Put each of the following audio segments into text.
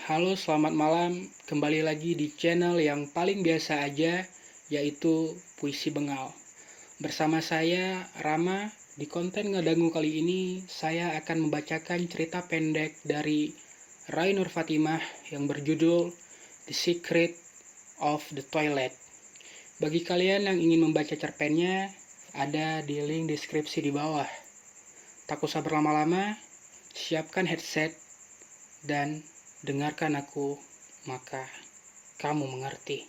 Halo, selamat malam. Kembali lagi di channel yang paling biasa aja, yaitu Puisi Bengal. Bersama saya, Rama. Di konten Ngadangu kali ini, saya akan membacakan cerita pendek dari Rai Nur Fatimah yang berjudul The Secret of the Toilet. Bagi kalian yang ingin membaca cerpennya, ada di link deskripsi di bawah. Tak usah berlama-lama, siapkan headset dan dengarkan aku, maka kamu mengerti.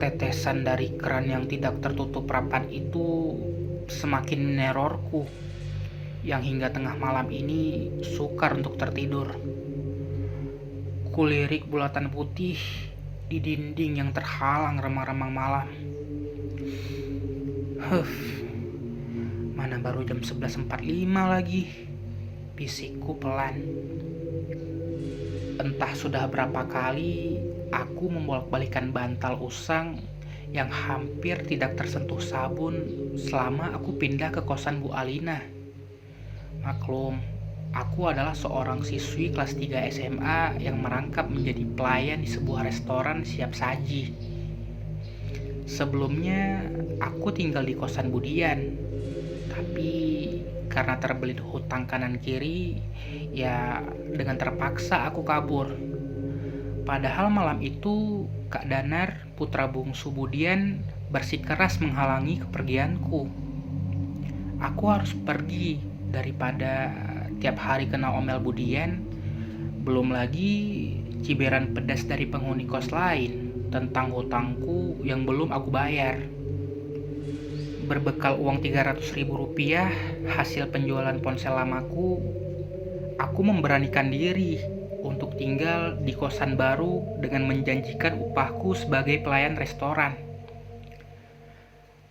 Tetesan dari keran yang tidak tertutup rapat itu semakin menerorku, yang hingga tengah malam ini sukar untuk tertidur. Kulirik bulatan putih di dinding yang terhalang remang-remang malam. Mana baru jam 11.45 lagi, bisikku pelan. Entah sudah berapa kali aku membolak-balikan bantal usang yang hampir tidak tersentuh sabun selama aku pindah ke kosan Bu Alina. Maklum, aku adalah seorang siswi kelas 3 SMA yang merangkap menjadi pelayan di sebuah restoran siap saji. Sebelumnya, aku tinggal di kosan Budian, tapi karena terbelit hutang kanan kiri, ya dengan terpaksa aku kabur. Padahal malam itu Kak Danar, putra bungsu Budian, bersikeras menghalangi kepergianku. Aku harus pergi daripada tiap hari kena omel Budian, belum lagi cibiran pedas dari penghuni kos lain tentang hutangku yang belum aku bayar. Berbekal uang Rp300.000 hasil penjualan ponsel lamaku, aku memberanikan diri untuk tinggal di kosan baru dengan menjanjikan upahku sebagai pelayan restoran.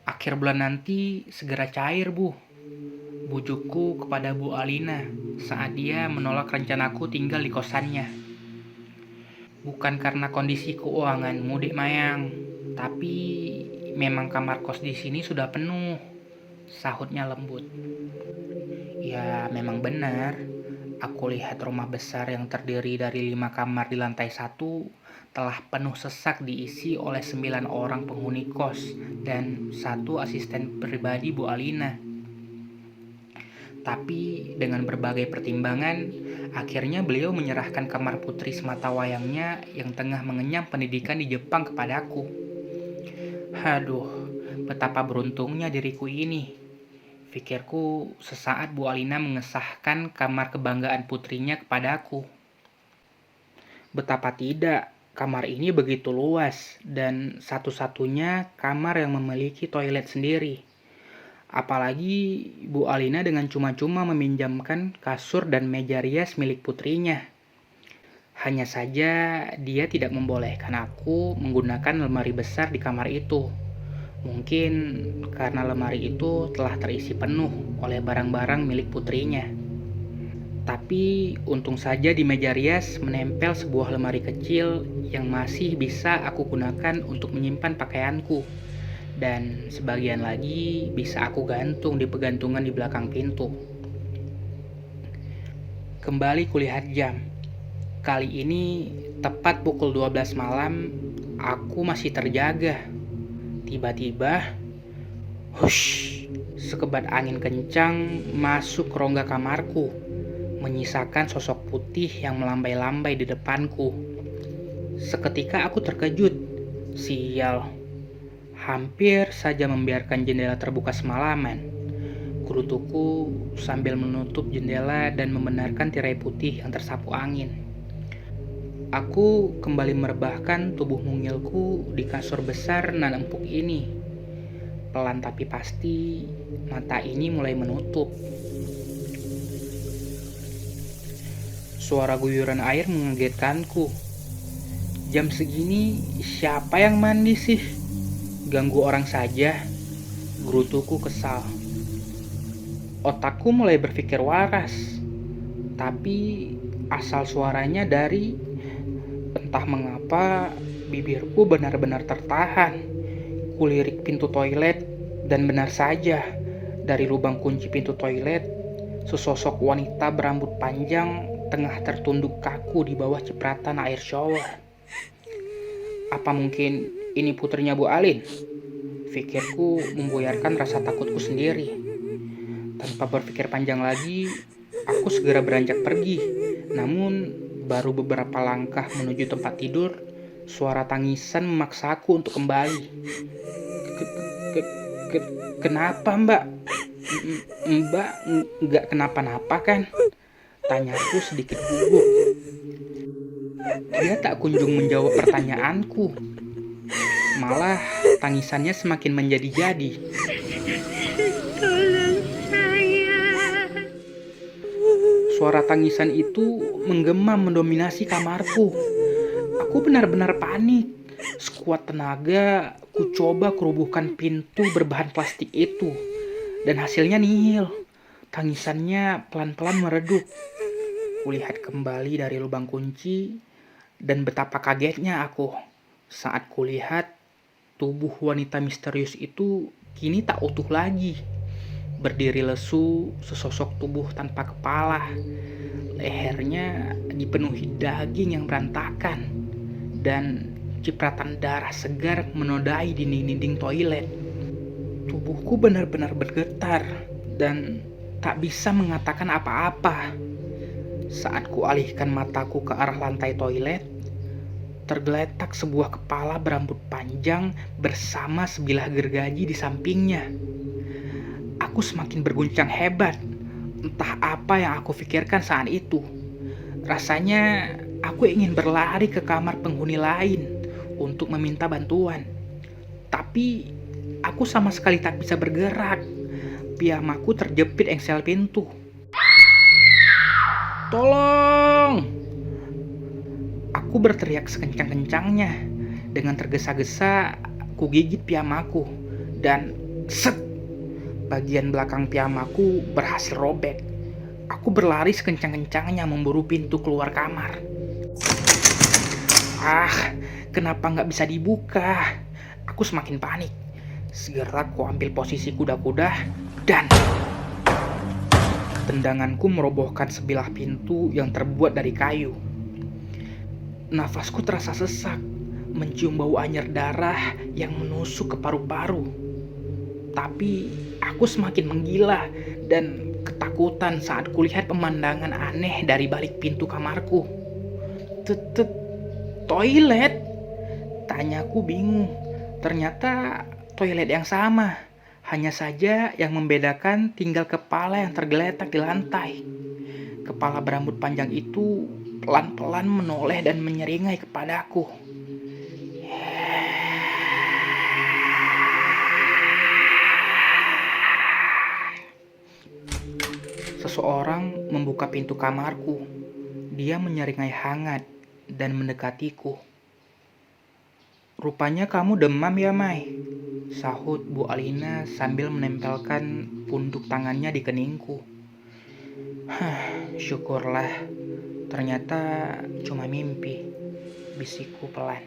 Akhir bulan nanti segera cair, Bu. Bujukku kepada Bu Alina saat dia menolak rencanaku tinggal di kosannya. Bukan karena kondisi keuanganmu, Dek Mayang, tapi memang kamar kos di sini sudah penuh, sahutnya lembut. Ya, memang benar. Aku lihat rumah besar yang terdiri dari 5 kamar di lantai 1 telah penuh sesak diisi oleh 9 orang penghuni kos dan 1 asisten pribadi Bu Alina. Tapi dengan berbagai pertimbangan, akhirnya beliau menyerahkan kamar putri sematawayangnya yang tengah mengenyam pendidikan di Jepang kepadaku. Aduh, betapa beruntungnya diriku ini, pikirku sesaat Bu Alina mengesahkan kamar kebanggaan putrinya kepadaku. Betapa tidak, kamar ini begitu luas dan satu-satunya kamar yang memiliki toilet sendiri. Apalagi Bu Alina dengan cuma-cuma meminjamkan kasur dan meja rias milik putrinya. Hanya saja dia tidak membolehkan aku menggunakan lemari besar di kamar itu. Mungkin karena lemari itu telah terisi penuh oleh barang-barang milik putrinya. Tapi untung saja di meja rias menempel sebuah lemari kecil yang masih bisa aku gunakan untuk menyimpan pakaianku. Dan sebagian lagi bisa aku gantung di pegantungan di belakang pintu. Kembali kulihat jam. Kali ini tepat pukul 12 malam, aku masih terjaga. Tiba-tiba, hush, sekebat angin kencang masuk ke rongga kamarku, menyisakan sosok putih yang melambai-lambai di depanku. Seketika aku terkejut. Sial, hampir saja membiarkan jendela terbuka semalaman. Kurutuku sambil menutup jendela dan membenarkan tirai putih yang tersapu angin. Aku kembali merebahkan tubuh mungilku di kasur besar nan empuk ini. Pelan tapi pasti, mata ini mulai menutup. Suara guyuran air mengagetkanku. Jam segini siapa yang mandi sih? Ganggu orang saja, gerutuku kesal. Otakku mulai berpikir waras, tapi asal suaranya dari entah mengapa bibirku benar-benar tertahan. Kulirik pintu toilet dan benar saja, dari lubang kunci pintu toilet, sesosok wanita berambut panjang tengah tertunduk kaku di bawah cipratan air shower. Apa mungkin ini putrinya Bu Alin? Pikirku membuyarkan rasa takutku sendiri. Tanpa berpikir panjang lagi, aku segera beranjak pergi. Namun, baru beberapa langkah menuju tempat tidur, suara tangisan memaksaku untuk kembali. Kenapa, Mbak? Mbak nggak kenapa-napa kan? Tanyaku sedikit gugup. Dia tak kunjung menjawab pertanyaanku. Malah, tangisannya semakin menjadi-jadi. Suara tangisan itu menggema mendominasi kamarku. Aku benar-benar panik. Sekuat tenaga, ku coba kerubuhkan pintu berbahan plastik itu. Dan hasilnya nihil. Tangisannya pelan-pelan meredup. Kulihat kembali dari lubang kunci, dan betapa kagetnya aku saat kulihat tubuh wanita misterius itu kini tak utuh lagi. Berdiri lesu, sesosok tubuh tanpa kepala. Lehernya dipenuhi daging yang berantakan, dan cipratan darah segar menodai dinding-dinding toilet. Tubuhku benar-benar bergetar dan tak bisa mengatakan apa-apa. Saat kualihkan mataku ke arah lantai toilet, tergeletak sebuah kepala berambut panjang bersama sebilah gergaji di sampingnya. Aku semakin berguncang hebat. Entah apa yang aku pikirkan saat itu. Rasanya aku ingin berlari ke kamar penghuni lain untuk meminta bantuan. Tapi aku sama sekali tak bisa bergerak. Piyamaku terjepit engsel pintu. Tolong! Aku berteriak sekencang-kencangnya. Dengan tergesa-gesa, ku gigit piyamaku. Dan set! Bagian belakang piyamaku berhasil robek. Aku berlari sekencang-kencangnya memburu pintu keluar kamar. Kenapa nggak bisa dibuka? Aku semakin panik. Segera ku ambil posisi kuda-kuda dan tendanganku merobohkan sebilah pintu yang terbuat dari kayu. Nafasku terasa sesak, mencium bau anyir darah yang menusuk ke paru-paru. Tapi aku semakin menggila dan ketakutan saat kulihat pemandangan aneh dari balik pintu kamarku. Toilet? Tanyaku bingung. Ternyata toilet yang sama. Hanya saja yang membedakan tinggal kepala yang tergeletak di lantai. Kepala berambut panjang itu pelan-pelan menoleh dan menyeringai kepadaku. Seseorang membuka pintu kamarku. Dia menyeringai hangat dan mendekatiku. Rupanya kamu demam ya, Mai? Sahut Bu Alina sambil menempelkan punduk tangannya di keningku. Syukurlah. Ternyata cuma mimpi, bisikku pelan.